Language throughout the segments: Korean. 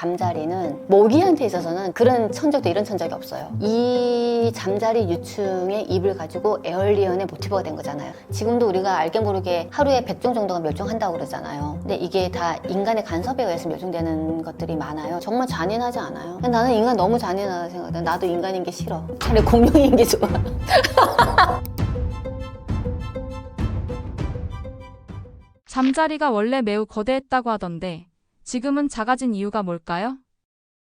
잠자리는 모기한테 있어서는 그런 천적도 이런 천적이 없어요. 이 잠자리 유충의 잎을 가지고 에얼리언의 모티브가 된 거잖아요. 지금도 우리가 알게 모르게 하루에 100종 정도가 멸종한다고 그러잖아요. 근데 이게 다 인간의 간섭에 의해서 멸종되는 것들이 많아요. 정말 잔인하지 않아요? 나는 인간 너무 잔인하다 생각해. 나도 인간인 게 싫어. 차라리 공룡인 게 좋아. 잠자리가 원래 매우 거대했다고 하던데 지금은 작아진 이유가 뭘까요?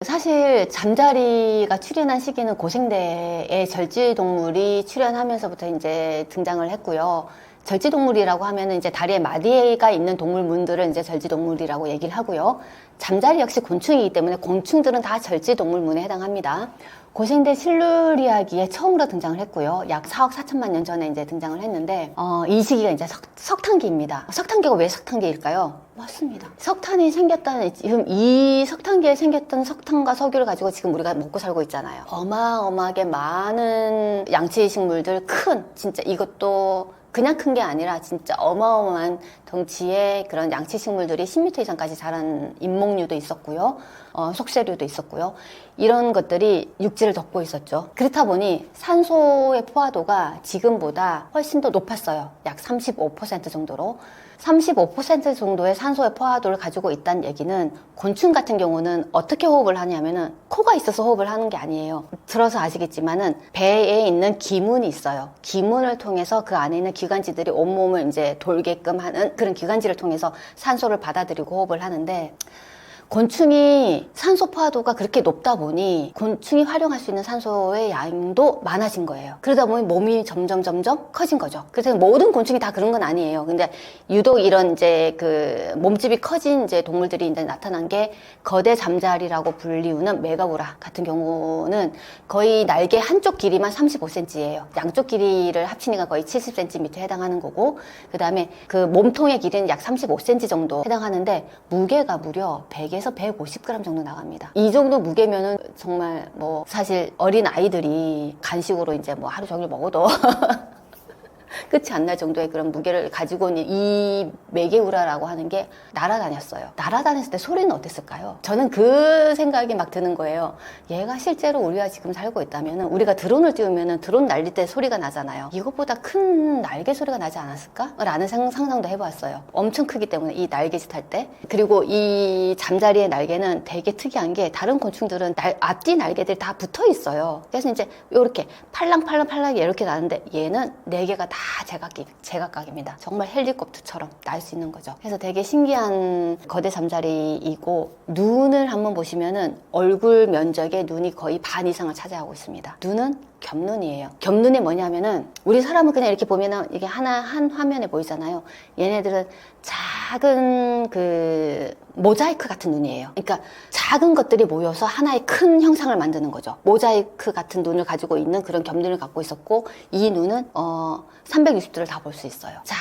사실 잠자리가 출현한 시기는 고생대에 절지동물이 출현하면서부터 이제 등장을 했고요. 절지동물이라고 하면은 이제 다리에 마디가 있는 동물문들을 이제 절지동물이라고 얘기를 하고요. 잠자리 역시 곤충이기 때문에 곤충들은 다 절지동물문에 해당합니다. 고생대 실루리아기에 처음으로 등장을 했고요. 약 4억 4천만 년 전에 이제 등장을 했는데, 이 시기가 이제 석탄기입니다. 석탄기가 왜 석탄기일까요? 맞습니다. 석탄이 생겼다는, 지금 이 석탄기에 생겼던 석탄과 석유를 가지고 지금 우리가 먹고 살고 있잖아요. 어마어마하게 많은 양치식물들, 진짜 이것도 그냥 큰 게 아니라 진짜 어마어마한 덩치의 그런 양치식물들이 10m 이상까지 자란 인목류도 있었고요. 속세류도 있었고요. 이런 것들이 육지를 덮고 있었죠. 그렇다 보니 산소의 포화도가 지금보다 훨씬 더 높았어요. 약 35% 정도로. 35% 정도의 산소의 포화도를 가지고 있다는 얘기는 곤충 같은 경우는 어떻게 호흡을 하냐면은 코가 있어서 호흡을 하는 게 아니에요. 들어서 아시겠지만은 배에 있는 기문이 있어요. 기문을 통해서 그 안에 있는 기관지들이 온몸을 이제 돌게끔 하는 그런 기관지를 통해서 산소를 받아들이고 호흡을 하는데, 곤충이 산소 포화도가 그렇게 높다 보니 곤충이 활용할 수 있는 산소의 양도 많아진 거예요. 그러다 보니 몸이 점점 커진 거죠. 그래서 모든 곤충이 다 그런 건 아니에요. 근데 유독 이런 이제 그 몸집이 커진 이제 동물들이 이제 나타난 게 거대 잠자리라고 불리우는 메가우라 같은 경우는 거의 날개 한쪽 길이만 35cm예요. 양쪽 길이를 합치니까 거의 70cm에 해당하는 거고, 그 다음에 그 몸통의 길이는 약 35cm 정도 해당하는데 무게가 무려 100에서 150g 정도 나갑니다. 이 정도 무게면은 정말 뭐 사실 어린 아이들이 간식으로 이제 뭐 하루 종일 먹어도 끝이 안 날 정도의 그런 무게를 가지고 있는 이 메게우라라고 하는 게 날아다녔어요. 날아다녔을 때 소리는 어땠을까요? 저는 그 생각이 막 드는 거예요. 얘가 실제로 우리가 지금 살고 있다면 우리가 드론을 띄우면 드론 날릴 때 소리가 나잖아요. 이것보다 큰 날개 소리가 나지 않았을까? 라는 상상도 해봤어요. 엄청 크기 때문에 이 날개짓 할 때. 그리고 이 잠자리의 날개는 되게 특이한 게 다른 곤충들은 앞뒤 날개들이 다 붙어 있어요. 그래서 이제 이렇게 팔랑팔랑 이렇게 나는데 얘는 네 개가 다 제각각입니다. 정말 헬리콥터처럼 날 수 있는 거죠. 그래서 되게 신기한 거대 잠자리이고, 눈을 한번 보시면은 얼굴 면적의 눈이 거의 반 이상을 차지하고 있습니다. 눈은 겹눈이에요. 겹눈이 뭐냐면은 우리 사람은 그냥 이렇게 보면은 이게 한 화면에 보이잖아요. 얘네들은 작은 그 모자이크 같은 눈이에요. 그러니까 작은 것들이 모여서 하나의 큰 형상을 만드는 거죠. 모자이크 같은 눈을 가지고 있는 그런 겹눈을 갖고 있었고, 이 눈은 360도를 다 볼 수 있어요. 자,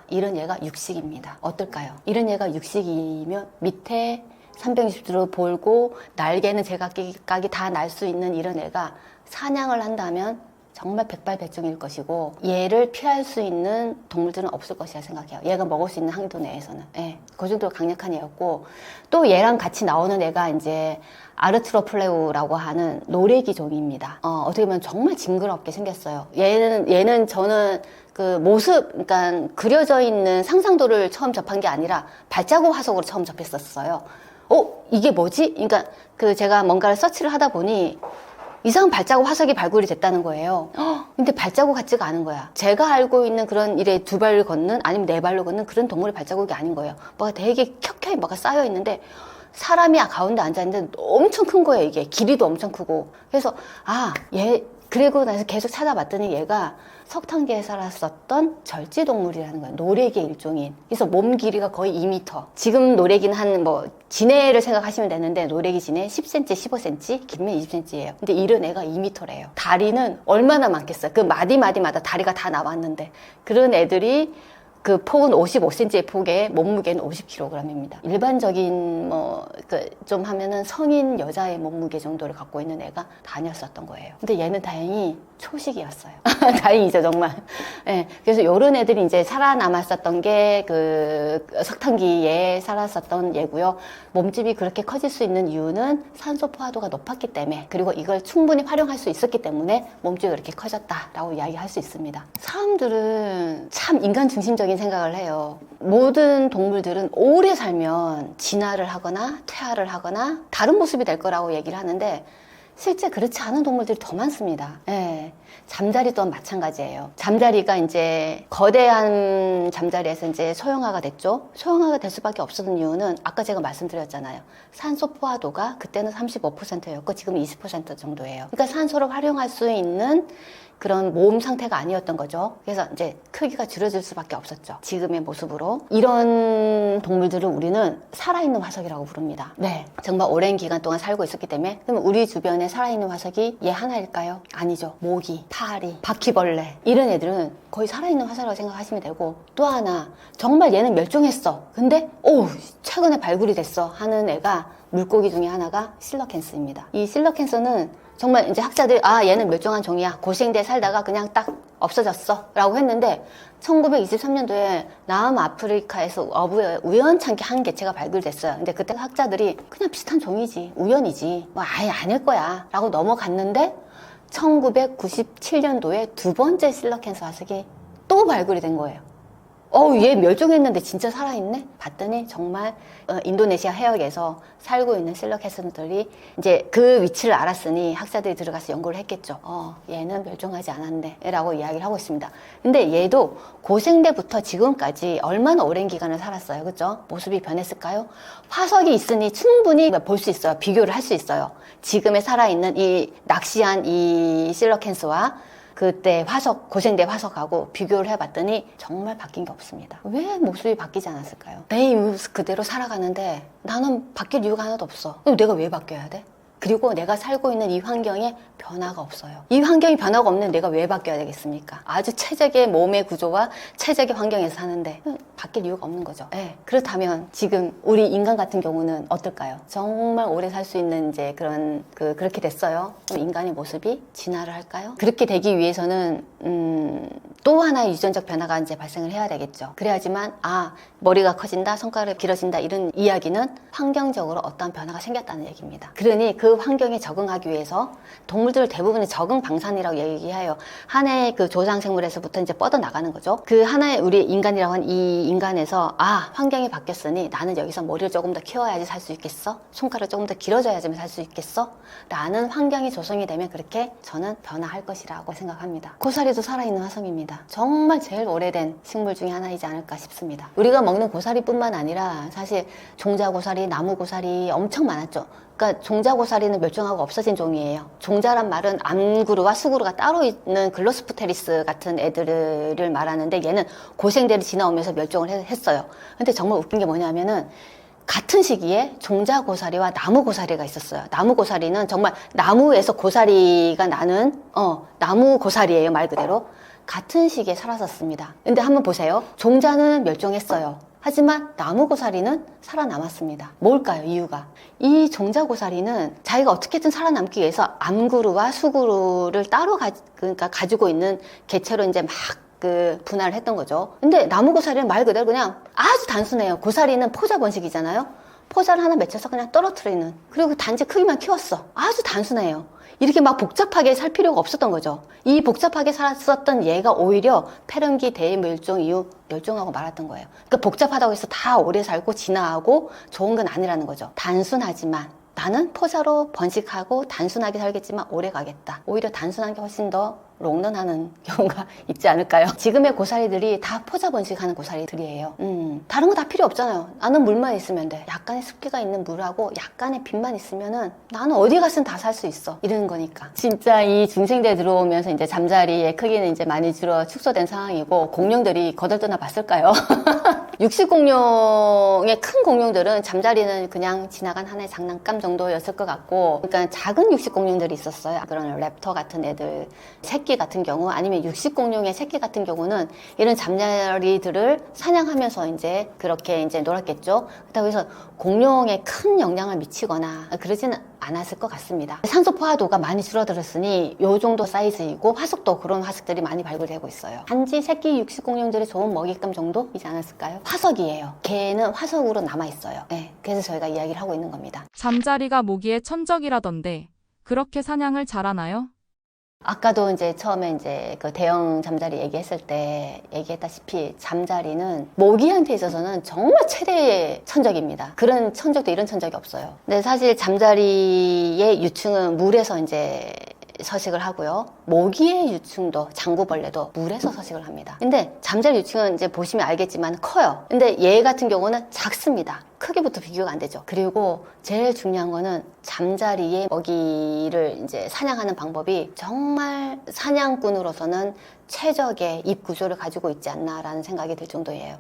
이런 얘가 육식입니다. 어떨까요? 이런 얘가 육식이면 밑에 360도를 보고 날개는 제각각이 다 날 수 있는 이런 애가 사냥을 한다면 정말 백발백중일 것이고, 얘를 피할 수 있는 동물들은 없을 것이라 생각해요. 얘가 먹을 수 있는 항도 내에서는. 예, 그 정도로 강력한 애였고, 또 얘랑 같이 나오는 애가 이제 아르트로플레우라고 하는 노래기 종입니다. 어떻게 보면 정말 징그럽게 생겼어요. 얘는 저는 그 모습, 그러니까 그려져 있는 상상도를 처음 접한 게 아니라 발자국 화석으로 처음 접했었어요. 이게 뭐지? 그러니까 그 제가 뭔가를 서치를 하다 보니 이상한 발자국 화석이 발굴이 됐다는 거예요. 근데 발자국 같지가 않은 거야. 제가 알고 있는 그런 이래 두 발을 걷는 아니면 네 발로 걷는 그런 동물의 발자국이 아닌 거예요. 뭐가 되게 켜켜이 뭐가 쌓여 있는데 사람이 가운데 앉아있는데 엄청 큰 거예요. 이게 길이도 엄청 크고. 그래서 얘 그리고 나서 계속 찾아봤더니 얘가 석탄계에 살았었던 절지동물이라는 거예요. 노래기의 일종인. 그래서 몸 길이가 거의 2m. 지금 노래기는 한 지네를 생각하시면 되는데, 노래기 지네 10cm, 15cm, 길면 20cm예요. 근데 이런 애가 2m래요. 다리는 얼마나 많겠어요. 그 마디마다 다리가 다 나왔는데. 그런 애들이 그 폭은 55cm의 폭에 몸무게는 50kg입니다. 일반적인 좀 하면은 성인 여자의 몸무게 정도를 갖고 있는 애가 다녔었던 거예요. 근데 얘는 다행히 초식이었어요. 다행이죠, 정말. 네, 그래서 이런 애들이 이제 살아남았었던 게 그 석탄기에 살았었던 얘고요. 몸집이 그렇게 커질 수 있는 이유는 산소 포화도가 높았기 때문에, 그리고 이걸 충분히 활용할 수 있었기 때문에 몸집이 그렇게 커졌다라고 이야기할 수 있습니다. 사람들은 참 인간 중심적인 생각을 해요. 모든 동물들은 오래 살면 진화를 하거나 퇴화를 하거나 다른 모습이 될 거라고 얘기를 하는데, 실제 그렇지 않은 동물들이 더 많습니다. 예. 잠자리 또한 마찬가지예요. 잠자리가 이제 거대한 잠자리에서 이제 소형화가 됐죠. 소형화가 될 수밖에 없었던 이유는 아까 제가 말씀드렸잖아요. 산소 포화도가 그때는 35%였고 지금 20% 정도예요. 그러니까 산소를 활용할 수 있는 그런 몸 상태가 아니었던 거죠. 그래서 이제 크기가 줄어들 수밖에 없었죠. 지금의 모습으로. 이런 동물들을 우리는 살아있는 화석이라고 부릅니다. 네, 정말 오랜 기간 동안 살고 있었기 때문에. 그럼 우리 주변에 살아있는 화석이 얘 하나일까요? 아니죠. 모기, 파리, 바퀴벌레 이런 애들은 거의 살아있는 화석이라고 생각하시면 되고, 또 하나 정말 얘는 멸종했어. 근데 최근에 발굴이 됐어 하는 애가, 물고기 중에 하나가 실러캔스입니다. 이 실러캔스는 정말 이제 학자들이 얘는 멸종한 종이야, 고생대에 살다가 그냥 딱 없어졌어 라고 했는데, 1923년도에 남아프리카에서 어부에 우연찮게 한 개체가 발굴됐어요. 근데 그때 학자들이 그냥 비슷한 종이지, 우연이지, 아예 아닐 거야 라고 넘어갔는데, 1997년도에 두 번째 실러캔스 화석이 또 발굴이 된 거예요. 얘 멸종했는데 진짜 살아있네? 봤더니 정말 인도네시아 해역에서 살고 있는 실러캔스들이 이제 그 위치를 알았으니 학자들이 들어가서 연구를 했겠죠. 얘는 멸종하지 않았네 라고 이야기를 하고 있습니다. 근데 얘도 고생대부터 지금까지 얼마나 오랜 기간을 살았어요. 그죠? 모습이 변했을까요? 화석이 있으니 충분히 볼 수 있어요. 비교를 할 수 있어요. 지금의 살아있는 이 낚시한 이 실러캔스와 그때 고생대 화석하고 비교를 해봤더니 정말 바뀐 게 없습니다. 왜 모습이 바뀌지 않았을까요? 내 모습 그대로 살아가는데 나는 바뀔 이유가 하나도 없어. 그럼 내가 왜 바뀌어야 돼? 그리고 내가 살고 있는 이 환경에 변화가 없어요. 이 환경이 변화가 없는 내가 왜 바뀌어야 되겠습니까? 아주 최적의 몸의 구조와 최적의 환경에서 사는데 바뀔 이유가 없는 거죠. 네. 그렇다면 지금 우리 인간 같은 경우는 어떨까요? 정말 오래 살 수 있는 이제 그렇게 됐어요. 그럼 인간의 모습이 진화를 할까요? 그렇게 되기 위해서는 또 하나의 유전적 변화가 이제 발생을 해야 되겠죠. 그래야지만 머리가 커진다, 손가락이 길어진다 이런 이야기는 환경적으로 어떠한 변화가 생겼다는 얘기입니다. 그러니 그 환경에 적응하기 위해서 동물들 대부분의 적응 방산이라고 얘기해요. 하나의 그 조상 생물에서부터 이제 뻗어 나가는 거죠. 그 하나의 우리 인간이라고 하는 이 인간에서 환경이 바뀌었으니 나는 여기서 머리를 조금 더 키워야지 살 수 있겠어? 손가락을 조금 더 길어져야지 살 수 있겠어? 라는 환경이 조성이 되면 그렇게 저는 변화할 것이라고 생각합니다. 고사리도 살아있는 화석입니다. 정말 제일 오래된 식물 중에 하나이지 않을까 싶습니다. 우리가 먹는 고사리뿐만 아니라 사실 종자고사리, 나무고사리 엄청 많았죠. 그러니까 종자고사리는 멸종하고 없어진 종이에요. 종자란 말은 암구루와 수구루가 따로 있는 글로스프테리스 같은 애들을 말하는데, 얘는 고생대를 지나오면서 멸종을 했어요. 근데 정말 웃긴 게 뭐냐면은 같은 시기에 종자고사리와 나무고사리가 있었어요. 나무고사리는 정말 나무에서 고사리가 나는 나무고사리예요, 말 그대로. 같은 시기에 살았었습니다. 근데 한번 보세요. 종자는 멸종했어요. 하지만 나무고사리는 살아남았습니다. 뭘까요? 이유가. 이 종자고사리는 자기가 어떻게든 살아남기 위해서 암구루와 수구루를 따로 가지고 있는 개체로 이제 막 분할을 했던 거죠. 근데 나무고사리는 말 그대로 그냥 아주 단순해요. 고사리는 포자 번식이잖아요. 포자를 하나 맺혀서 그냥 떨어뜨리는, 그리고 단지 크기만 키웠어. 아주 단순해요. 이렇게 막 복잡하게 살 필요가 없었던 거죠. 이 복잡하게 살았었던 얘가 오히려 폐렴기 대멸종 이후 멸종하고 말았던 거예요. 그러니까 복잡하다고 해서 다 오래 살고 진화하고 좋은 건 아니라는 거죠. 단순하지만 나는 포자로 번식하고 단순하게 살겠지만 오래 가겠다. 오히려 단순한 게 훨씬 더 롱런하는 경우가 있지 않을까요? 지금의 고사리들이 다 포자 번식하는 고사리들이에요. 다른 거 다 필요 없잖아요. 나는 물만 있으면 돼. 약간의 습기가 있는 물하고 약간의 빛만 있으면은 나는 어디 가든 다 살 수 있어. 이러는 거니까. 진짜 이 중생대 들어오면서 이제 잠자리의 크기는 이제 많이 축소된 상황이고, 공룡들이 거들떠나 봤을까요? 육식공룡의 큰 공룡들은 잠자리는 그냥 지나간 하나의 장난감 정도였을 것 같고, 그러니까 작은 육식공룡들이 있었어요. 그런 랩터 같은 애들, 새끼 같은 경우, 아니면 육식공룡의 새끼 같은 경우는 이런 잠자리들을 사냥하면서 이제 그렇게 이제 놀았겠죠. 그렇다고 해서 공룡에 큰 영향을 미치거나 그러지는 않았을 것 같습니다. 산소 포화도가 많이 줄어들었으니 요 정도 사이즈이고 화석도 그런 화석들이 많이 발굴되고 있어요. 단지 새끼 육식공룡들이 좋은 먹잇감 정도이지 않았을까요? 화석이에요. 걔는 화석으로 남아있어요. 네, 그래서 저희가 이야기를 하고 있는 겁니다. 잠자리가 모기의 천적이라던데 그렇게 사냥을 잘하나요? 아까도 이제 처음에 이제 그 대형 잠자리 얘기했을 때 얘기했다시피 잠자리는 모기한테 있어서는 정말 최대의 천적입니다. 그런 천적도 이런 천적이 없어요. 근데 사실 잠자리의 유충은 물에서 이제 서식을 하고요. 모기의 유충도 장구벌레도 물에서 서식을 합니다. 근데 잠자리 유충은 이제 보시면 알겠지만 커요. 근데 얘 같은 경우는 작습니다. 크기부터 비교가 안 되죠. 그리고 제일 중요한 거는 잠자리의 먹이를 이제 사냥하는 방법이 정말 사냥꾼으로서는 최적의 입 구조를 가지고 있지 않나라는 생각이 들 정도예요.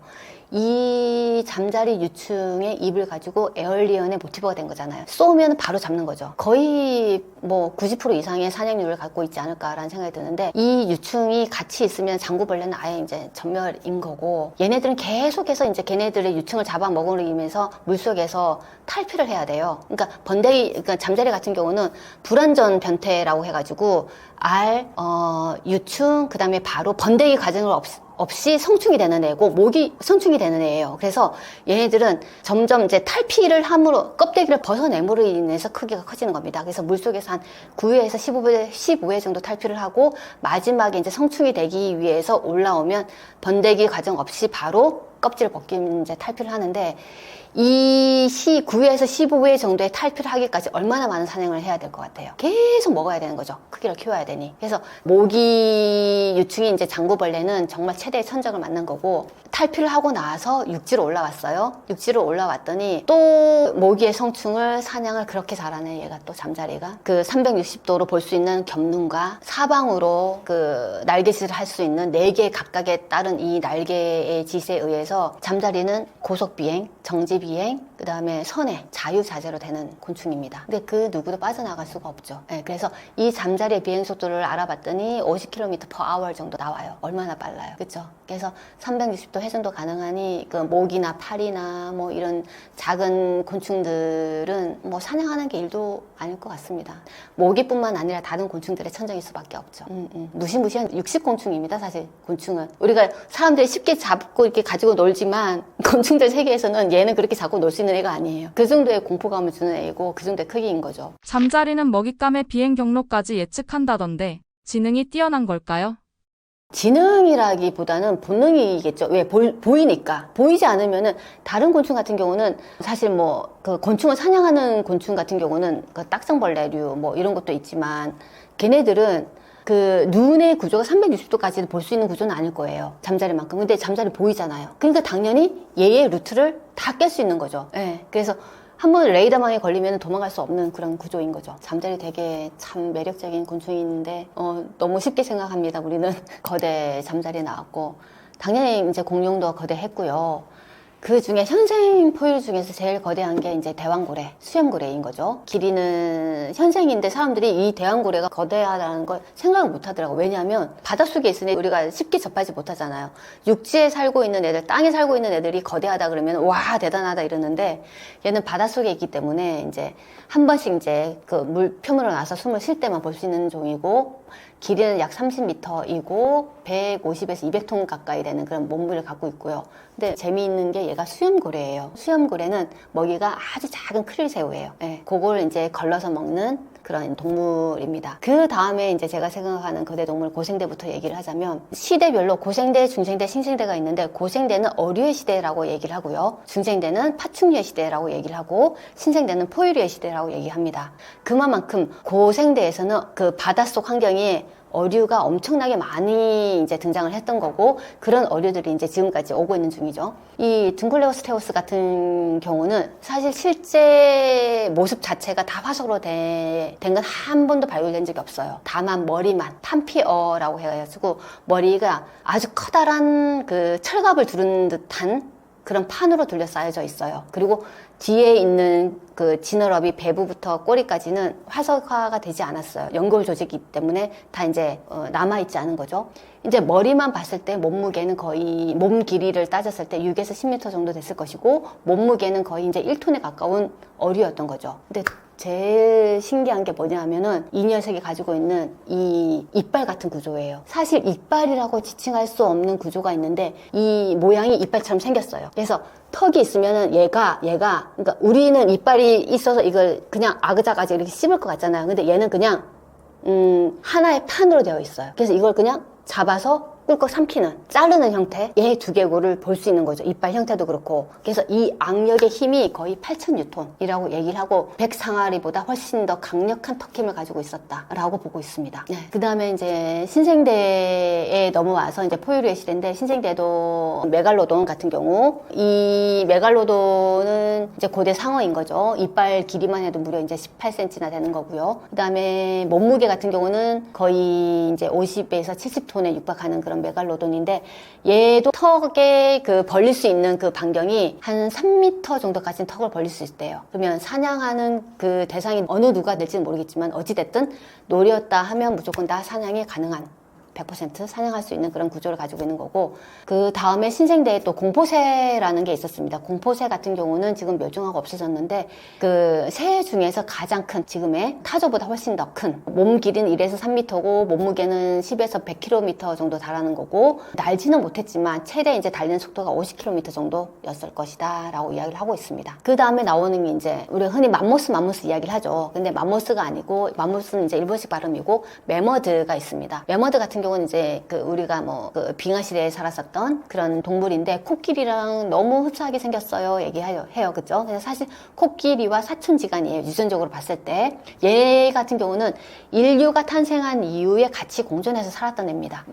이 잠자리 유충의 입을 가지고 에얼리언의 모티브가 된 거잖아요. 쏘면 바로 잡는 거죠. 거의 뭐 90% 이상의 사냥률을 갖고 있지 않을까라는 생각이 드는데, 이 유충이 같이 있으면 장구벌레는 아예 이제 전멸인 거고, 얘네들은 계속해서 이제 걔네들의 유충을 잡아먹으면서 물속에서 탈피를 해야 돼요. 그러니까 그러니까 잠자리 같은 경우는 불완전 변태라고 해가지고 유충, 그 다음에 바로 번데기 과정을 없이 성충이 되는 애고, 모기 성충이 되는 애예요. 그래서 얘네들은 점점 이제 탈피를 함으로 껍데기를 벗어냄으로 인해서 크기가 커지는 겁니다. 그래서 물속에서 한 9회에서 15회 정도 탈피를 하고, 마지막에 이제 성충이 되기 위해서 올라오면 번데기 과정 없이 바로 껍질을 벗긴 이제 탈피를 하는데, 이 9회에서 15회 정도의 탈피를 하기까지 얼마나 많은 사냥을 해야 될 것 같아요. 계속 먹어야 되는 거죠. 크기를 키워야 되니. 그래서 모기 유충이 이제 장구벌레는 정말 최대의 천적을 만난 거고, 탈피를 하고 나서 육지로 올라왔어요. 육지로 올라왔더니 또 모기의 성충을 사냥을 그렇게 잘하네, 얘가 또 잠자리가. 그 360도로 볼 수 있는 겹눈과 사방으로 그 날개짓을 할 수 있는 4개 각각에 따른 이 날개의 짓에 의해서 잠자리는 고속비행, 정지비행, 그 다음에 선해, 자유자재로 되는 곤충입니다. 근데 그 누구도 빠져나갈 수가 없죠. 네, 그래서 이 잠자리의 비행 속도를 알아봤더니 50km/h 정도 나와요. 얼마나 빨라요. 그쵸? 그래서 360도 회전도 가능하니 그 모기나 파리나 뭐 이런 작은 곤충들은 뭐 사냥하는 게 일도 아닐 것 같습니다. 모기뿐만 아니라 다른 곤충들의 천적일 수밖에 없죠. 무시무시한 육식곤충입니다. 사실 곤충은 우리가 사람들이 쉽게 잡고 이렇게 가지고 놀지만, 곤충들 세계에서는 얘는 그렇게 잡고 놀 수 있는 애가 아니에요. 그 정도의 공포감을 주는 애고 그 정도의 크기인 거죠. 잠자리는 먹잇감의 비행 경로까지 예측한다던데 지능이 뛰어난 걸까요? 지능이라기보다는 본능이겠죠. 왜? 보이니까. 보이지 않으면은, 다른 곤충 같은 경우는 사실 뭐 그 곤충을 사냥하는 곤충 같은 경우는 그 딱정벌레류 뭐 이런 것도 있지만, 걔네들은 그 눈의 구조가 360도까지 볼 수 있는 구조는 아닐 거예요. 잠자리만큼. 근데 잠자리 보이잖아요. 그러니까 당연히 얘의 루트를 다 깰 수 있는 거죠. 예. 그래서 한번 레이더망에 걸리면 도망갈 수 없는 그런 구조인 거죠. 잠자리 되게 참 매력적인 곤충인데 너무 쉽게 생각합니다. 우리는 거대 잠자리 나왔고, 당연히 이제 공룡도 거대했고요. 그 중에 현생 포유 중에서 제일 거대한 게 이제 대왕고래, 수염고래인 거죠. 길이는 현생인데 사람들이 이 대왕고래가 거대하다는 걸 생각을 못 하더라고요. 왜냐하면 바닷속에 있으니 우리가 쉽게 접하지 못하잖아요. 육지에 살고 있는 애들, 땅에 살고 있는 애들이 거대하다 그러면 와 대단하다 이러는데, 얘는 바닷속에 있기 때문에 이제 한 번씩 이제 그 물 표면으로 나서 숨을 쉴 때만 볼 수 있는 종이고, 길이는 약 30m이고 150에서 200톤 가까이 되는 그런 몸무게를 갖고 있고요. 근데 재미있는 게 얘가 수염고래예요. 수염고래는 먹이가 아주 작은 크릴새우예요. 네, 그걸 이제 걸러서 먹는 그런 동물입니다. 그 다음에 이제 제가 생각하는 거대 동물 고생대부터 얘기를 하자면, 시대별로 고생대, 중생대, 신생대가 있는데, 고생대는 어류의 시대라고 얘기를 하고요. 중생대는 파충류의 시대라고 얘기를 하고, 신생대는 포유류의 시대라고 얘기합니다. 그만큼 고생대에서는 그 바닷속 환경이 어류가 엄청나게 많이 이제 등장을 했던 거고, 그런 어류들이 이제 지금까지 오고 있는 중이죠. 이 둥클레오스테우스 같은 경우는 사실 실제 모습 자체가 다 화석으로 된 건 한 번도 발굴된 적이 없어요. 다만 머리만, 판피어라고 해가지고 머리가 아주 커다란 그 철갑을 두른 듯한 그런 판으로 둘러싸여져 있어요. 그리고 뒤에 있는 그 지느러미 배부부터 꼬리까지는 화석화가 되지 않았어요. 연골 조직이기 때문에 다 이제 남아있지 않은 거죠. 이제 머리만 봤을 때 몸무게는 거의 몸 길이를 따졌을 때 6에서 10m 정도 됐을 것이고 몸무게는 거의 이제 1톤에 가까운 어류였던 거죠. 근데 제일 신기한 게 뭐냐 하면은 이 녀석이 가지고 있는 이 이빨 같은 구조예요. 사실 이빨이라고 지칭할 수 없는 구조가 있는데 이 모양이 이빨처럼 생겼어요. 그래서 턱이 있으면은 얘가 그러니까 우리는 이빨이 있어서 이걸 그냥 아그작아직 이렇게 씹을 것 같잖아요. 근데 얘는 그냥 하나의 판으로 되어 있어요. 그래서 이걸 그냥 잡아서 꿀꺽 삼키는, 자르는 형태, 얘 두개골을 볼 수 있는 거죠. 이빨 형태도 그렇고. 그래서 이 악력의 힘이 거의 8,000뉴턴이라고 얘기를 하고 100상아리보다 훨씬 더 강력한 턱힘을 가지고 있었다라고 보고 있습니다. 네. 그 다음에 이제 신생대에 넘어와서 이제 포유류의 시대인데, 신생대도 메갈로돈 같은 경우, 이 메갈로돈은 이제 고대 상어인 거죠. 이빨 길이만 해도 무려 이제 18cm나 되는 거고요. 그 다음에 몸무게 같은 경우는 거의 이제 50에서 70톤에 육박하는 그런 메갈로돈인데, 얘도 턱에 그 벌릴 수 있는 그 반경이 한 3m 정도까지는 턱을 벌릴 수 있대요. 그러면 사냥하는 그 대상이 어느 누가 될지는 모르겠지만 어찌됐든 노렸다 하면 무조건 다 사냥이 가능한 100% 사냥할 수 있는 그런 구조를 가지고 있는 거고, 그 다음에 신생대에 또 공포새라는 게 있었습니다. 공포새 같은 경우는 지금 멸종하고 없어졌는데, 그 새 중에서 가장 큰, 지금의 타조보다 훨씬 더 큰, 몸 길이는 1에서 3m고 몸무게는 10에서 100km 정도 달하는 거고, 날지는 못했지만 최대 이제 달리는 속도가 50km 정도였을 것이다 라고 이야기를 하고 있습니다. 그 다음에 나오는 게 이제 우리가 흔히 맘모스 이야기를 하죠. 근데 맘모스가 아니고, 맘모스는 이제 일본식 발음이고 매머드가 있습니다. 매머드 같은 경우는 이제 그 우리가 그 빙하 시대에 살았었던 그런 동물인데, 코끼리랑 너무 흡사하게 생겼어요 얘기해요. 그죠? 그래서 사실 코끼리와 사촌지간이에요. 유전적으로 봤을 때. 얘 같은 경우는 인류가 탄생한 이후에 같이 공존해서 살았던 애입니다.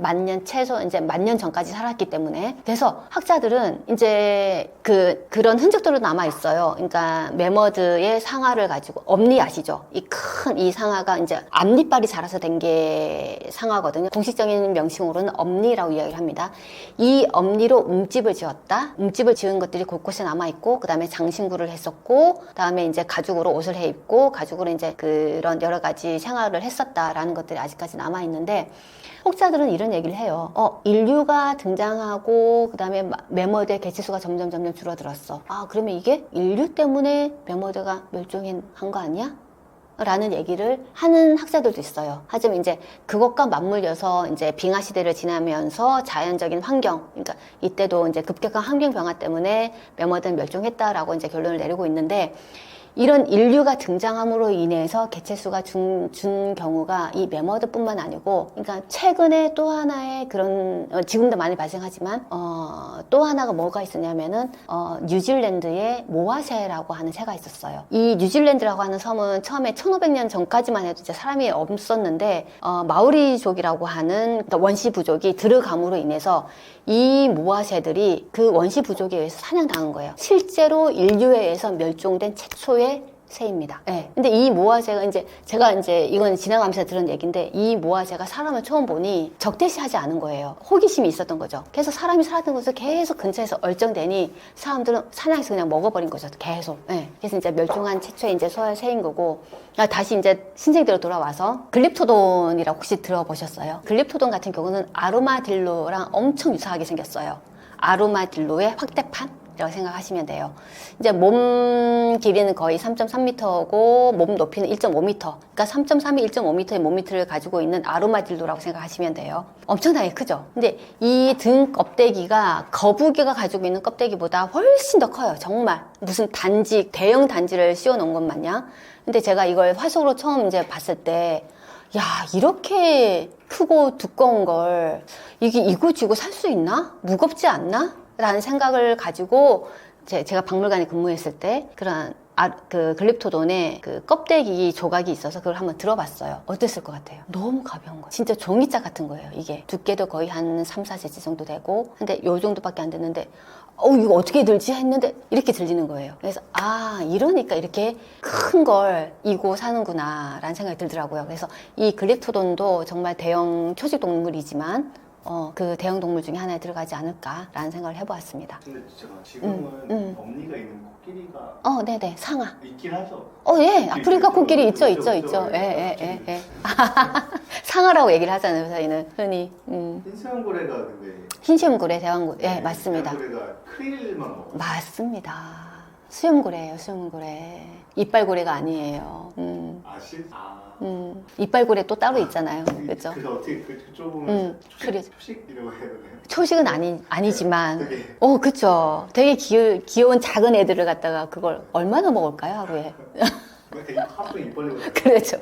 최소 이제 10,000년 전까지 살았기 때문에. 그래서 학자들은 이제 그런 흔적들로 남아 있어요. 그러니까 매머드의 상아를 가지고, 엄니 아시죠? 이 큰 이 상아가 이제 앞니빨이 자라서 된 게 상아거든요. 공식적인 명칭으로는 엄니라고 이야기를 합니다. 이 엄니로 움집을 지었다. 움집을 지은 것들이 곳곳에 남아 있고, 그 다음에 장신구를 했었고, 그 다음에 이제 가죽으로 옷을 해 입고, 가죽으로 이제 그런 여러 가지 생활을 했었다라는 것들이 아직까지 남아 있는데, 혹자들은 이런 얘기를 해요. 인류가 등장하고 그 다음에 매머드의 개체수가 점점 줄어들었어. 그러면 이게 인류 때문에 매머드가 멸종한 거 아니야? 라는 얘기를 하는 학자들도 있어요. 하지만 이제 그것과 맞물려서 이제 빙하 시대를 지나면서 자연적인 환경, 그러니까 이때도 이제 급격한 환경 변화 때문에 매머드는 멸종했다라고 이제 결론을 내리고 있는데, 이런 인류가 등장함으로 인해서 개체수가 준 경우가 이 매머드뿐만 아니고, 그러니까 최근에 또 하나의 그런, 지금도 많이 발생하지만 또 하나가 뭐가 있었냐면은 뉴질랜드에 모아새라고 하는 새가 있었어요. 이 뉴질랜드라고 하는 섬은 처음에 1500년 전까지만 해도 이제 사람이 없었는데, 마오리족이라고 하는, 그러니까 원시 부족이 들어감으로 인해서 이 모아새들이 그 원시 부족에 의해서 사냥당한 거예요. 실제로 인류에 의해서 멸종된 최초의 새입니다. 네. 근데 이 모아새가 제가 이건 지나가면서 들은 얘기인데, 이 모아새가 사람을 처음 보니 적대시하지 않은 거예요. 호기심이 있었던 거죠. 그래서 사람이 살았던 곳을 계속 근처에서 얼쩡대니 사람들은 사냥해서 그냥 먹어버린 거죠. 계속. 네. 그래서 이제 멸종한 최초의 이제 소새인 거고, 다시 이제 신생대로 돌아와서 글립토돈이라고 혹시 들어보셨어요? 글립토돈 같은 경우는 아로마딜로랑 엄청 유사하게 생겼어요. 아로마딜로의 확대판? 라고 생각하시면 돼요. 이제 몸 길이는 거의 3.3m고 몸 높이는 1.5m. 그러니까 3.3이 1.5m의 몸밑을 가지고 있는 아로마딜로라고 생각하시면 돼요. 엄청나게 크죠. 근데 이 등 껍데기가 거북이가 가지고 있는 껍데기보다 훨씬 더 커요. 정말 무슨 대형 단지를 씌워 놓은 것 마냥. 근데 제가 이걸 화석으로 처음 이제 봤을 때, 야, 이렇게 크고 두꺼운 걸 이게 이고 살 수 있나? 무겁지 않나? 라는 생각을 가지고 제가 박물관에 근무했을 때 그런 그 글립토돈의 그 껍데기 조각이 있어서 그걸 한번 들어봤어요. 어땠을 것 같아요? 너무 가벼운 거예요. 진짜 종이짝 같은 거예요. 이게 두께도 거의 한 3-4cm 정도 되고, 근데 요 정도밖에 안 됐는데 이거 어떻게 들지 했는데 이렇게 들리는 거예요. 그래서 이러니까 이렇게 큰 걸 이고 사는구나 라는 생각이 들더라고요. 그래서 이 글립토돈도 정말 대형 초식 동물이지만 그 대형동물 중에 하나에 들어가지 않을까라는 생각을 해보았습니다. 근데 제가 지금은 엄니가 있는 코끼리가 네네, 상아. 있긴 하죠. 예, 아프리카 코끼리 있죠. 있죠. 예. 상아라고 얘기를 하잖아요, 저희는 흔히. 흰수염고래가 근데 흰수염고래, 대왕고래. 예, 맞습니다. 고래가 크릴만 먹어요. 맞습니다. 수염고래예요, 수염고래. 이빨고래가 아니에요. 이빨고래 또 따로 있잖아요. 그렇죠? 그래서 어떻게 그쪽 그래. 초식이라고 해야 되나요? 초식은 아니지만, 되게 그쵸. 되게 귀여운 작은 애들을 갖다가 그걸 얼마나 먹을까요, 하루에? 되게 하루 종일 입 벌리고 그렇죠.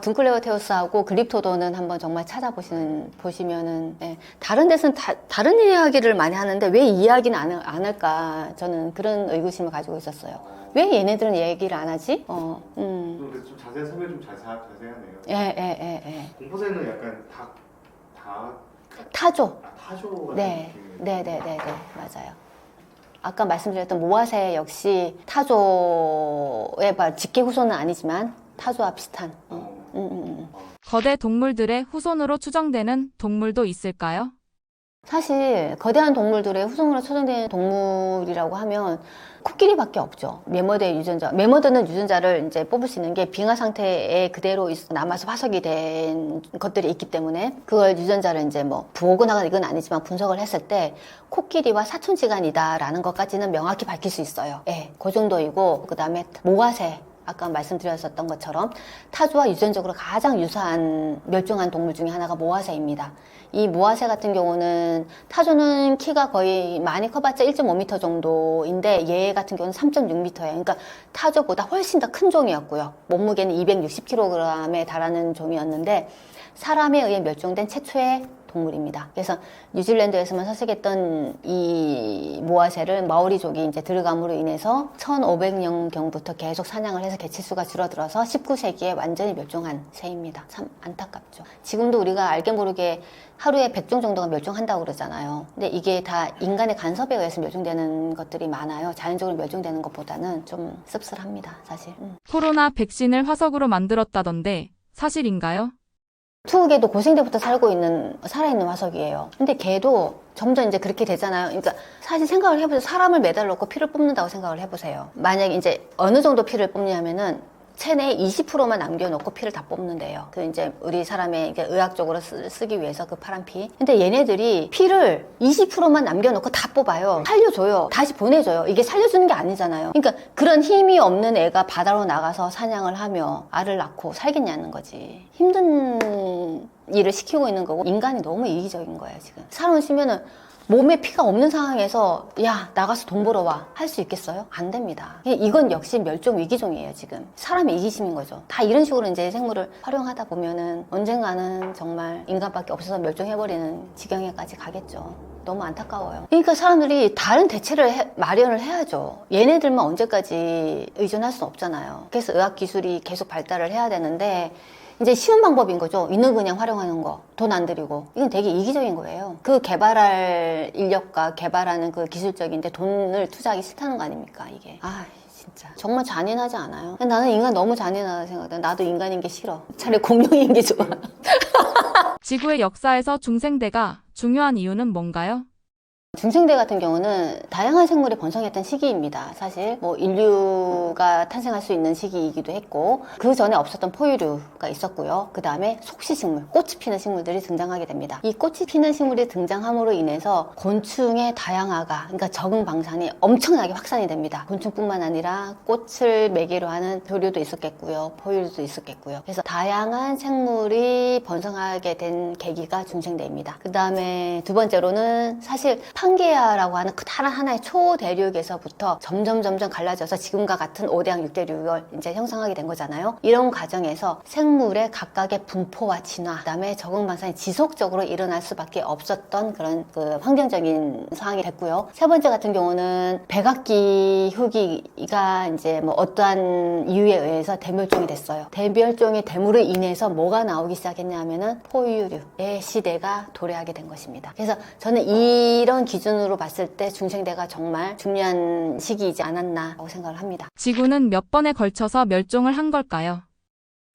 둔클레오테우스하고 글립토도는 한번 정말 보시면은, 예. 다른 데서는 다른 이야기를 많이 하는데 왜 이 이야기는 안 할까? 저는 그런 의구심을 가지고 있었어요. 왜 얘네들은 얘기를 안 하지? 좀 자세한 설명 좀 자세하네요. 예. 공포새는 약간 타조. 타조 같은 네. 느낌이에요. 맞아요. 아까 말씀드렸던 모아새 역시 타조의 직계 후손은 아니지만 타조와 비슷한. 거대 동물들의 후손으로 추정되는 동물도 있을까요? 사실 거대한 동물들의 후손으로 추정되는 동물이라고 하면 코끼리밖에 없죠. 매머드의 유전자. 매머드는 유전자를 이제 뽑을 수 있는 게 빙하 상태에 그대로 남아서 화석이 된 것들이 있기 때문에 그걸 유전자를 이제 부호근화가 이건 아니지만 분석을 했을 때 코끼리와 사촌지간이다라는 것까지는 명확히 밝힐 수 있어요. 예, 그 정도이고 그다음에 모아새. 아까 말씀드렸었던 것처럼 타조와 유전적으로 가장 유사한 멸종한 동물 중에 하나가 모아새입니다. 이 모아새 같은 경우는 타조는 키가 거의 많이 커봤자 1.5m 정도인데 얘 같은 경우는 3.6m예요. 그러니까 타조보다 훨씬 더 큰 종이었고요. 몸무게는 260kg에 달하는 종이었는데 사람에 의해 멸종된 최초의 동물입니다. 그래서 뉴질랜드에서만 서식했던 이 모아새를 마오리족이 이제 들어감으로 인해서 1500년경부터 계속 사냥을 해서 개체수가 줄어들어서 19세기에 완전히 멸종한 새입니다. 참 안타깝죠. 지금도 우리가 알게 모르게 하루에 100종 정도가 멸종한다고 그러잖아요. 근데 이게 다 인간의 간섭에 의해서 멸종되는 것들이 많아요. 자연적으로 멸종되는 것보다는 좀 씁쓸합니다, 사실. 코로나 백신을 화석으로 만들었다던데 사실인가요? 투우개도 고생대부터 살아있는 화석이에요. 근데 걔도 점점 이제 그렇게 되잖아요. 그러니까 사실 생각을 해보세요. 사람을 매달 넣고 피를 뽑는다고 생각을 해보세요. 만약에 이제 어느 정도 피를 뽑냐면은 체내에 20%만 남겨놓고 피를 다 뽑는데요. 그 이제 우리 사람의 의학적으로 쓰기 위해서 그 파란 피. 근데 얘네들이 피를 20%만 남겨놓고 다 뽑아요. 살려줘요. 다시 보내줘요. 이게 살려주는 게 아니잖아요. 그러니까 그런 힘이 없는 애가 바다로 나가서 사냥을 하며 알을 낳고 살겠냐는 거지. 힘든 일을 시키고 있는 거고 인간이 너무 이기적인 거예요, 지금. 사람을 치면은 몸에 피가 없는 상황에서 야 나가서 돈 벌어와 할 수 있겠어요? 안 됩니다. 이건 역시 멸종 위기종이에요. 지금 사람의 이기심인 거죠. 다 이런 식으로 이제 생물을 활용하다 보면은 언젠가는 정말 인간밖에 없어서 멸종해버리는 지경에까지 가겠죠. 너무 안타까워요. 그러니까 사람들이 다른 대체를 마련을 해야죠. 얘네들만 언제까지 의존할 수는 없잖아요. 그래서 의학기술이 계속 발달을 해야 되는데 이제 쉬운 방법인 거죠. 있는 거 그냥 활용하는 거. 돈 안 들이고. 이건 되게 이기적인 거예요. 그 개발할 인력과 개발하는 그 기술적인데 돈을 투자하기 싫다는 거 아닙니까, 이게. 진짜. 정말 잔인하지 않아요? 나는 인간 너무 잔인하다 생각해. 나도 인간인 게 싫어. 차라리 공룡인 게 좋아. 지구의 역사에서 중생대가 중요한 이유는 뭔가요? 중생대 같은 경우는 다양한 생물이 번성했던 시기입니다. 사실 인류가 탄생할 수 있는 시기이기도 했고 그 전에 없었던 포유류가 있었고요. 그 다음에 속시식물, 꽃이 피는 식물들이 등장하게 됩니다. 이 꽃이 피는 식물이 등장함으로 인해서 곤충의 다양화가, 그러니까 적응 방사능이 엄청나게 확산이 됩니다. 곤충뿐만 아니라 꽃을 매개로 하는 조류도 있었겠고요. 포유류도 있었겠고요. 그래서 다양한 생물이 번성하게 된 계기가 중생대입니다. 그 다음에 두 번째로는 사실 판게아라고 하는 크다란 하나의 초대륙에서부터 점점 갈라져서 지금과 같은 5대양 6대륙을 이제 형성하게 된 거잖아요. 이런 과정에서 생물의 각각의 분포와 진화, 그다음에 적응 방사능이 지속적으로 일어날 수밖에 없었던 그런 그 환경적인 상황이 됐고요. 세 번째 같은 경우는 백악기 후기가 이제 어떠한 이유에 의해서 대멸종이 됐어요. 대멸종이 됨으로 인해서 뭐가 나오기 시작했냐면은 포유류의 시대가 도래하게 된 것입니다. 그래서 저는 이런 기준으로 봤을 때 중생대가 정말 중요한 시기이지 않았나라고 생각을 합니다. 지구는 몇 번에 걸쳐서 멸종을 한 걸까요?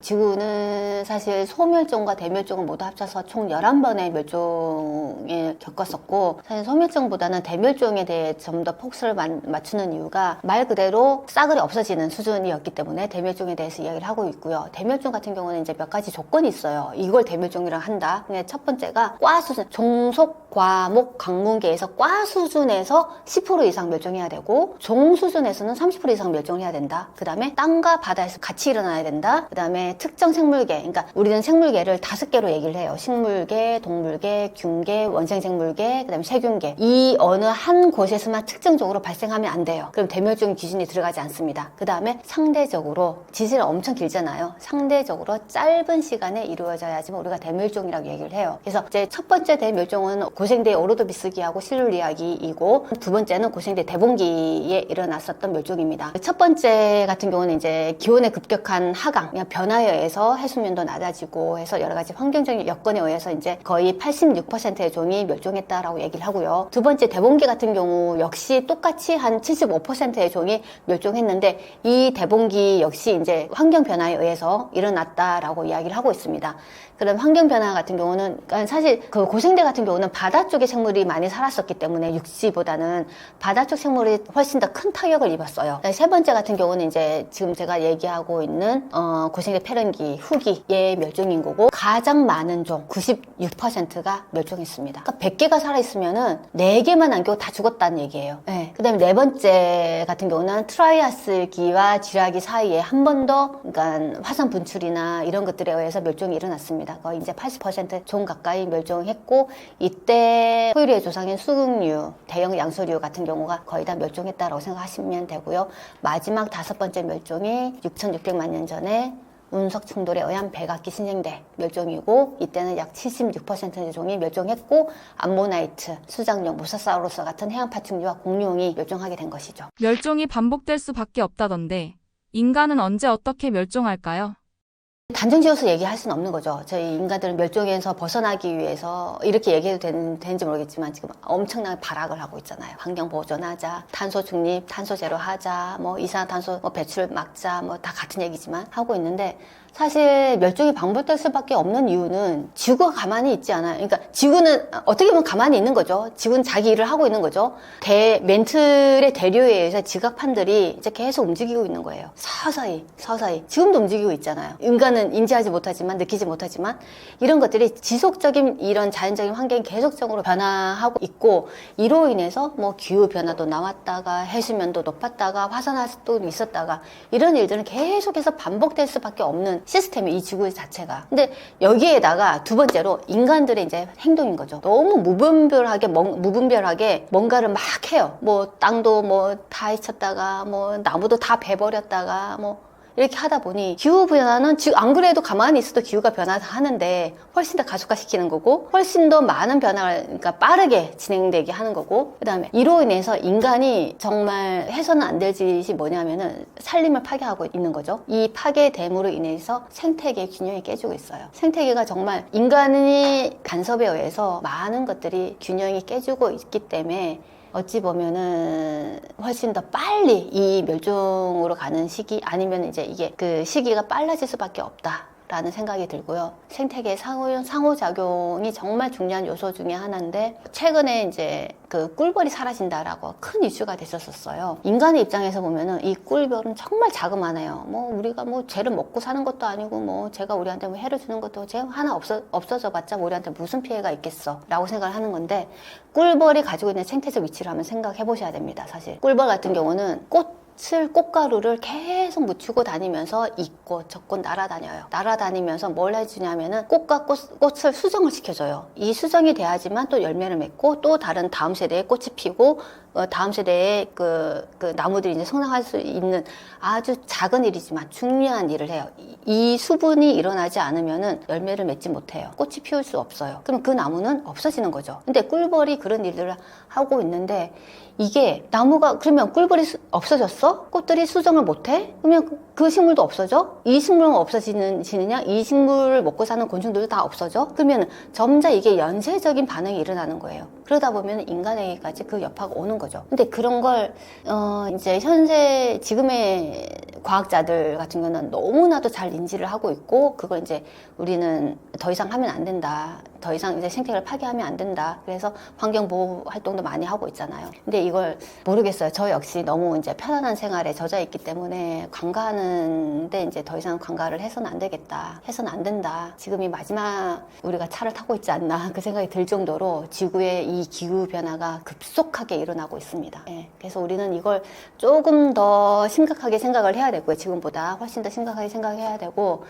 지구는 사실 소멸종과 대멸종을 모두 합쳐서 총 11번의 멸종에 겪었었고, 사실 소멸종보다는 대멸종에 대해 좀 더 폭스를 맞추는 이유가 말 그대로 싸그리 없어지는 수준이었기 때문에 대멸종에 대해서 이야기를 하고 있고요. 대멸종 같은 경우는 이제 몇 가지 조건이 있어요. 이걸 대멸종이라 한다. 첫 번째가 과 수준, 종속, 과목, 강문계에서 과 수준에서 10% 이상 멸종해야 되고, 종 수준에서는 30% 이상 멸종해야 된다. 그 다음에 땅과 바다에서 같이 일어나야 된다. 그 다음에 특정 생물계, 그러니까 우리는 생물계를 5개로 얘기를 해요. 식물계, 동물계, 균계, 원생생물계, 그 다음에 세균계. 이 어느 한 곳에서만 특정적으로 발생하면 안 돼요. 그럼 대멸종 기준이 들어가지 않습니다. 그 다음에 상대적으로, 지질은 엄청 길잖아요. 상대적으로 짧은 시간에 이루어져야지만 우리가 대멸종이라고 얘기를 해요. 그래서 이제 첫 번째 대멸종은 고생대 오로도비스기하고 실룰리아기이고, 두 번째는 고생대 대봉기에 일어났었던 멸종입니다. 첫 번째 같은 경우는 이제 기온의 급격한 하강, 그냥 변화에 의해서 해수면도 낮아지고 해서 여러 가지 환경적인 여건에 의해서 이제 거의 86%의 종이 멸종했다라고 얘기를 하고요. 두 번째 대봉기 같은 경우 역시 똑같이 한 75%의 종이 멸종했는데, 이 대봉기 역시 이제 환경 변화에 의해서 일어났다라고 이야기를 하고 있습니다. 그런 환경 변화 같은 경우는, 그러니까 사실 그 고생대 같은 경우는 바다 쪽의 생물이 많이 살았었기 때문에 육지보다는 바다 쪽 생물이 훨씬 더 큰 타격을 입었어요. 세 번째 같은 경우는 이제 지금 제가 얘기하고 있는 고생대 패런기, 후기의 멸종 인구고, 가장 많은 종 96%가 멸종했습니다. 그러니까 100개가 살아있으면은 4개만 남기고 다 죽었다는 얘기예요. 네. 그 다음에 네 번째 같은 경우는 트라이아스기와 쥐라기 사이에 한 번 더, 그러니까 화산 분출이나 이런 것들에 의해서 멸종이 일어났습니다. 거의 이제 80% 가까이 멸종했고, 이때 포유류의 조상인 수국류, 대형 양서류 같은 경우가 거의 다 멸종했다고 생각하시면 되고요. 마지막 5번째 멸종이 6,600만 년 전에 운석 충돌에 의한 백악기 신생대 멸종이고, 이때는 약 76%의 종이 멸종했고, 암모나이트, 수장용, 모사사우루스 같은 해양 파충류와 공룡이 멸종하게 된 것이죠. 멸종이 반복될 수밖에 없다던데 인간은 언제 어떻게 멸종할까요? 단정지어서 얘기할 수는 없는 거죠. 저희 인간들은 멸종에서 벗어나기 위해서, 이렇게 얘기해도 되는지 모르겠지만 지금 엄청난 발악을 하고 있잖아요. 환경 보존하자, 탄소 중립, 탄소 제로 하자, 뭐 이산화탄소 배출 막자, 뭐 다 같은 얘기지만 하고 있는데, 사실 멸종이 반복될 수밖에 없는 이유는 지구가 가만히 있지 않아요. 그러니까 지구는 어떻게 보면 가만히 있는 거죠. 지구는 자기 일을 하고 있는 거죠. 멘틀의 대류에 의해서 지각판들이 이제 계속 움직이고 있는 거예요. 서서히. 지금도 움직이고 있잖아요. 인간은 인지하지 못하지만, 느끼지 못하지만, 이런 것들이 지속적인 이런 자연적인 환경이 계속적으로 변화하고 있고, 이로 인해서 뭐 기후 변화도 나왔다가 해수면도 높았다가 화산화도 있었다가, 이런 일들은 계속해서 반복될 수밖에 없는 시스템이 이 지구 자체가. 근데 여기에다가 두 번째로 인간들의 이제 행동인 거죠. 너무 무분별하게 뭔가를 막 해요. 뭐 땅도 뭐 다 헤쳤다가, 뭐 나무도 다 베버렸다가, 뭐 이렇게 하다 보니 기후 변화는 안 그래도 가만히 있어도 기후가 변화하는데 훨씬 더 가속화시키는 거고, 훨씬 더 많은 변화를, 그러니까 빠르게 진행되게 하는 거고, 그 다음에 이로 인해서 인간이 정말 해서는 안 될 짓이 뭐냐면은 산림을 파괴하고 있는 거죠. 이 파괴됨으로 인해서 생태계의 균형이 깨지고 있어요. 생태계가 정말 인간의 간섭에 의해서 많은 것들이 균형이 깨지고 있기 때문에 어찌 보면은 훨씬 더 빨리 이 멸종으로 가는 시기, 아니면 이제 이게 그 시기가 빨라질 수밖에 없다라는 생각이 들고요. 생태계의 상호작용이 정말 중요한 요소 중에 하나인데, 최근에 이제 그 꿀벌이 사라진다라고 큰 이슈가 됐었어요. 인간의 입장에서 보면은 이 꿀벌은 정말 자그마해요. 뭐 우리가 뭐 쟤를 먹고 사는 것도 아니고, 뭐 쟤가 우리한테 뭐 해를 주는 것도, 쟤 하나 없어져 봤자 뭐 우리한테 무슨 피해가 있겠어 라고 생각을 하는 건데, 꿀벌이 가지고 있는 생태적 위치를 한번 생각해 보셔야 됩니다. 사실 꿀벌 같은 경우는 꽃가루를 계속 묻히고 다니면서 있고 적고 날아다녀요. 날아다니면서 뭘 해주냐면은 꽃을 수정을 시켜줘요. 이 수정이 돼야지만 또 열매를 맺고, 또 다른 다음 세대에 꽃이 피고, 다음 세대에 그 나무들이 이제 성장할 수 있는 아주 작은 일이지만 중요한 일을 해요. 이 수분이 일어나지 않으면은 열매를 맺지 못해요. 꽃이 피울 수 없어요. 그럼 그 나무는 없어지는 거죠. 근데 꿀벌이 그런 일들을 하고 있는데, 이게 나무가, 그러면 꿀벌이 없어졌어? 꽃들이 수정을 못해? 그러면 그 식물도 없어져? 이 식물은 없어지느냐? 이 식물을 먹고 사는 곤충들도 다 없어져? 그러면 점차 이게 연쇄적인 반응이 일어나는 거예요. 그러다 보면 인간에게까지 그 여파가 오는 거죠. 근데 그런 걸 이제 지금의 과학자들 같은 경우는 너무나도 잘 인지를 하고 있고, 그걸 이제 우리는 더 이상 하면 안 된다. 더 이상 이제 생태계를 파괴하면 안 된다. 그래서 환경보호 활동도 많이 하고 있잖아요. 근데 이걸 모르겠어요. 저 역시 너무 이제 편안한 생활에 젖어 있기 때문에 관광하는데 이제 더 이상 관광을 해서는 안 되겠다. 해서는 안 된다. 지금이 마지막 우리가 차를 타고 있지 않나. 그 생각이 들 정도로 지구의 이 기후 변화가 급속하게 일어나고 있습니다. 예, 그래서 우리는 이걸 조금 더 심각하게 생각을 해야 되고요. 지금보다 훨씬 더 심각하게 생각해야 되고,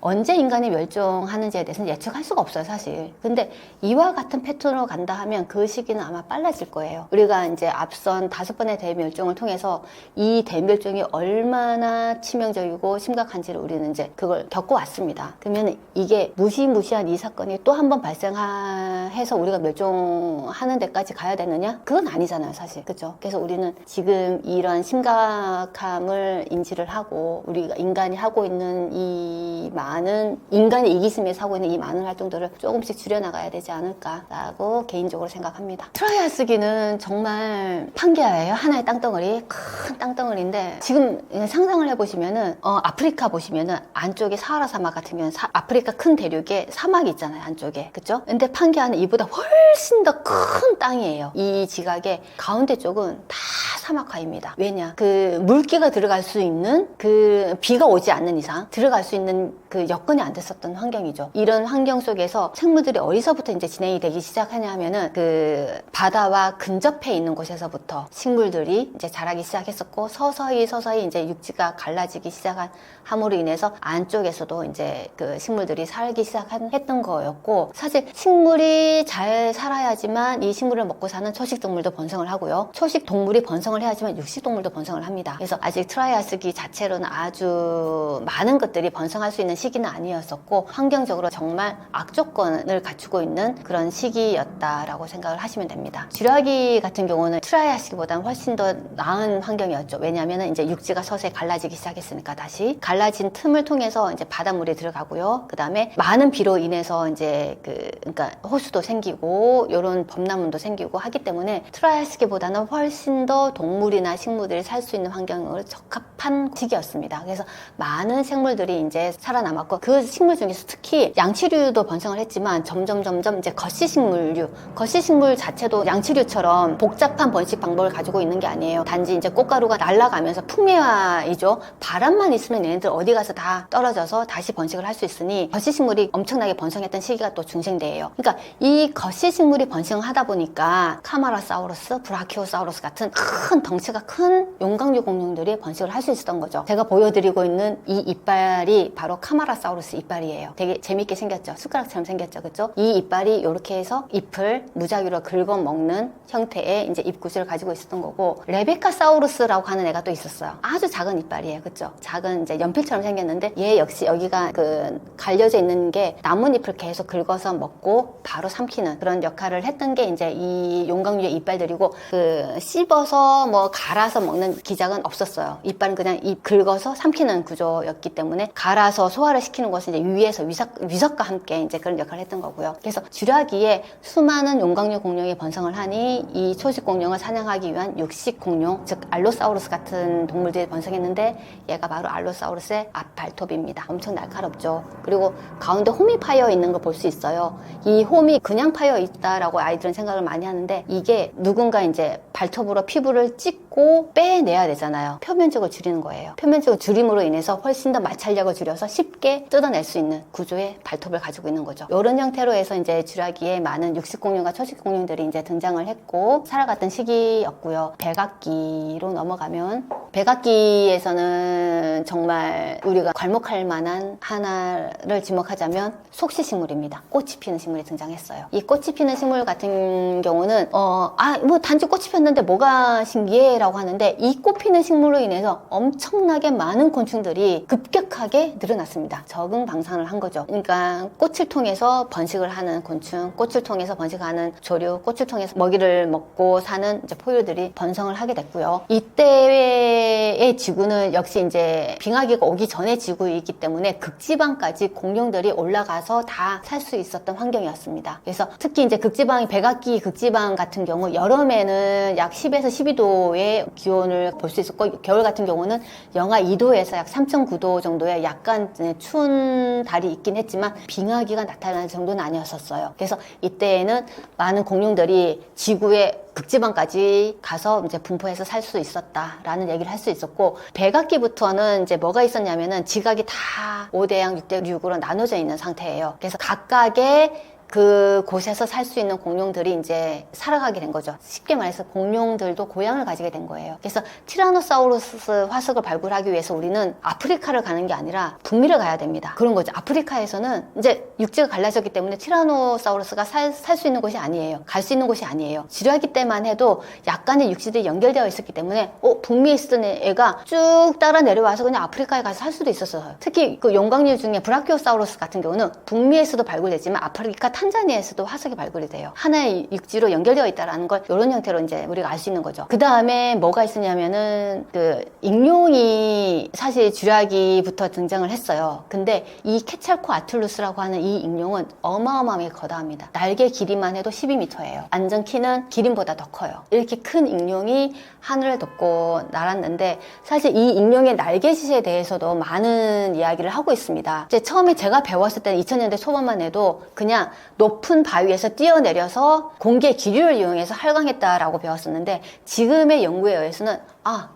언제 인간이 멸종하는지에 대해서는 예측할 수가 없어요, 사실. 근데 이와 같은 패턴으로 간다 하면 그 시기는 아마 빨라질 거예요. 우리가 이제 앞선 5번의 대멸종을 통해서 이 대멸종이 얼마나 치명적이고 심각한지를 우리는 이제 그걸 겪어왔습니다. 그러면 이게 무시무시한 이 사건이 또 한 번 발생해서 우리가 멸종하는 데까지 가야 되느냐? 그건 아니잖아요, 사실. 그죠? 그래서 우리는 지금 이런 심각함을 인지를 하고, 우리가 인간이 하고 있는 이 많은 인간의 이기심에 사고 있는 이 많은 활동들을 조금씩 줄여나가야 되지 않을까라고 개인적으로 생각합니다. 트라이아스기는 정말 판기아예요. 하나의 땅덩어리, 큰 땅덩어리인데, 지금 상상을 해보시면은 아프리카 보시면은 안쪽에 사하라 사막 같은 경우는 아프리카 큰 대륙에 사막이 있잖아요, 안쪽에. 그쵸? 근데 판기아는 이보다 훨씬 더 큰 땅이에요. 이 지각의 가운데 쪽은 다 사막화입니다. 왜냐? 그 물기가 들어갈 수 있는, 그 비가 오지 않는 이상 들어갈 수 있는 그 여건이 안 됐었던 환경이죠. 이런 환경 속에서 생물들이 어디서부터 이제 진행이 되기 시작하냐면은 그 바다와 근접해 있는 곳에서부터 식물들이 이제 자라기 시작했었고, 서서히 이제 육지가 갈라지기 시작한 함으로 인해서 안쪽에서도 이제 그 식물들이 살기 시작했던 거였고, 사실 식물이 잘 살아야지만 이 식물을 먹고 사는 초식 동물도 번성을 하고요. 초식 동물이 번성을 해야지만 육식 동물도 번성을 합니다. 그래서 아직 트라이아스기 자체로는 아주 많은 것들이 번성할 수 있는 시기는 아니었었고, 환경적으로 정말 악조건을 갖추고 있는 그런 시기였다라고 생각을 하시면 됩니다. 쥐라기 같은 경우는 트라이아스기보다는 훨씬 더 나은 환경이었죠. 왜냐하면 이제 육지가 서서히 갈라지기 시작했으니까, 다시 갈라진 틈을 통해서 이제 바닷물이 들어가고요. 그 다음에 많은 비로 인해서 이제 그러니까 호수도 생기고 이런 범람문도 생기고 하기 때문에 트라이아스기보다는 훨씬 더 동물이나 식물들이 살 수 있는 환경으로 적합한 시기였습니다. 그래서 많은 생물들이 이제 살아남았고, 그 식물 중에서 특히 양치류도 번성을 했지만 점점 이제 거시식물 자체도 양치류처럼 복잡한 번식 방법을 가지고 있는 게 아니에요. 단지 이제 꽃가루가 날아가면서 풍매화이죠. 바람만 있으면 얘네들 어디 가서 다 떨어져서 다시 번식을 할 수 있으니 거시식물이 엄청나게 번성했던 시기가 또 중생대예요. 그러니까 이 거시식물이 번성을 하다 보니까 카마라사우루스, 브라키오사우루스 같은 큰 덩치가 큰 용광류 공룡들이 번식을 할 수 있었던 거죠. 제가 보여드리고 있는 이 이빨이 바로 카마라사우루스 이빨이에요. 되게 재밌게 생겼죠. 숟가락처럼 생겼죠. 그쵸? 이 이빨이 이렇게 해서 잎을 무작위로 긁어먹는 형태의 이제 입구실을 가지고 있었던 거고, 레베카사우루스라고 하는 애가 또 있었어요. 아주 작은 이빨이에요. 그쵸? 작은 이제 연필처럼 생겼는데, 얘 역시 여기가 그 갈려져 있는 게 나뭇잎을 계속 긁어서 먹고 바로 삼키는 그런 역할을 했던 게 이제 이 용광류의 이빨들이고, 그 씹어서 뭐 갈아서 먹는 기작은 없었어요. 이빨은 그냥 잎 긁어서 삼키는 구조였기 때문에, 갈아서 소화를 시키는 것은 이제 위에서 위석과 함께 이제 그런 역할을 했던 거고요. 그래서 쥐라기에 수많은 용광류 공룡이 번성을 하니 이 초식 공룡을 사냥하기 위한 육식 공룡, 즉 알로사우루스 같은 동물들이 번성했는데, 얘가 바로 알로사우루스의 앞발톱입니다. 엄청 날카롭죠. 그리고 가운데 홈이 파여 있는 걸 볼 수 있어요. 이 홈이 그냥 파여 있다라고 아이들은 생각을 많이 하는데, 이게 누군가 이제 발톱으로 피부를 찍고 빼내야 되잖아요. 표면적으로 줄이는 거예요. 표면적으로 줄임으로 인해서 훨씬 더 마찰력을 줄여서 쉽게 뜯어낼 수 있는 구조의 발톱을 가지고 있는 거죠. 이런 형태로 해서 이제 쥐라기에 많은 육식 공룡과 초식 공룡들이 이제 등장을 했고 살아갔던 시기였고요. 백악기로 넘어가면, 백악기에서는 정말 우리가 괄목할 만한 하나를 지목하자면 속시식물입니다. 꽃이 피는 식물이 등장했어요. 이 꽃이 피는 식물 같은 경우는 뭐 단지 꽃이 폈는데 뭐가 신기해? 라고 하는데, 이 꽃 피는 식물로 인해서 엄청나게 많은 곤충들이 급격하게 늘어났습니다. 적응방산을 한 거죠. 그러니까 꽃을 통해서 번식을 하는 곤충, 꽃을 통해서 번식하는 조류, 꽃을 통해서 먹이를 먹고 사는 이제 포유들이 번성을 하게 됐고요. 이때의 지구는 역시 이제 빙하기가 오기 전의 지구이기 때문에 극지방까지 공룡들이 올라가서 다 살 수 있었던 환경이었습니다. 그래서 특히 이제 극지방이 백악기 극지방 같은 경우 여름에는 경우에는 약 10에서 12도의 기온을 볼 수 있었고, 겨울 같은 경우는 영하 2도에서 약 3.9도 정도의 약간 추운 달이 있긴 했지만 빙하기가 나타날 정도는 아니었었어요. 그래서 이때에는 많은 공룡들이 지구의 극지방까지 가서 이제 분포해서 살 수 있었다라는 얘기를 할 수 있었고, 백악기부터는 이제 뭐가 있었냐면은 지각이 다 5대양, 6대6으로 나눠져 있는 상태예요. 그래서 각각의 그 곳에서 살 수 있는 공룡들이 이제 살아가게 된 거죠. 쉽게 말해서 공룡들도 고향을 가지게 된 거예요. 그래서 티라노사우루스 화석을 발굴하기 위해서 우리는 아프리카를 가는 게 아니라 북미를 가야 됩니다. 그런 거죠. 아프리카에서는 이제 육지가 갈라졌기 때문에 티라노사우루스가 살 수 있는 곳이 아니에요. 갈 수 있는 곳이 아니에요. 지류하기 때만 해도 약간의 육지들이 연결되어 있었기 때문에 북미에 있었던 애가 쭉 따라 내려와서 그냥 아프리카에 가서 살 수도 있었어요. 특히 그 용광류 중에 브라키오사우루스 같은 경우는 북미에서도 발굴됐지만 아프리카 탄자니아에서도 화석이 발굴이 돼요. 하나의 육지로 연결되어 있다는 걸 이런 형태로 이제 우리가 알 수 있는 거죠. 그 다음에 뭐가 있었냐면은 그 익룡이 사실 주라기부터 등장을 했어요. 근데 이 케찰코아틀루스라고 하는 이 익룡은 어마어마하게 거대합니다. 날개 길이만 해도 12m예요. 안전 키는 기린보다 더 커요. 이렇게 큰 익룡이 하늘을 덮고 날았는데, 사실 이 익룡의 날개짓에 대해서도 많은 이야기를 하고 있습니다. 이제 처음에 제가 배웠을 때는 2000년대 초반만 해도 그냥 높은 바위에서 뛰어내려서 공기의 기류를 이용해서 활강했다라고 배웠었는데, 지금의 연구에 의해서는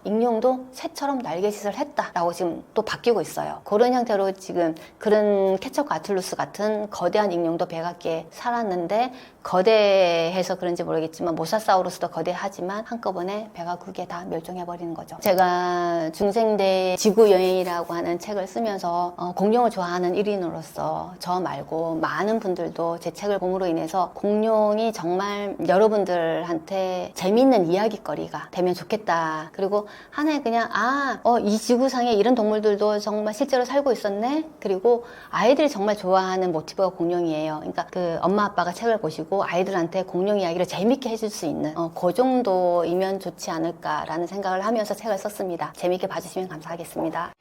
익룡도 새처럼 날개짓을 했다라고 지금 또 바뀌고 있어요. 그런 형태로 지금 그런 케찰코아틀루스 같은 거대한 익룡도 백악기에 살았는데, 거대해서 그런지 모르겠지만 모사사우루스도 거대하지만 한꺼번에 백악기에 다 멸종해버리는 거죠. 제가 중생대 지구여행이라고 하는 책을 쓰면서 공룡을 좋아하는 1인으로서 저 말고 많은 분들도 제 책을 봄으로 인해서 공룡이 정말 여러분들한테 재미있는 이야기거리가 되면 좋겠다. 그리고 하나의 그냥 이 지구상에 이런 동물들도 정말 실제로 살고 있었네. 그리고 아이들이 정말 좋아하는 모티브가 공룡이에요. 그러니까 그 엄마 아빠가 책을 보시고 아이들한테 공룡 이야기를 재밌게 해줄 수 있는 그 정도이면 좋지 않을까라는 생각을 하면서 책을 썼습니다. 재밌게 봐주시면 감사하겠습니다.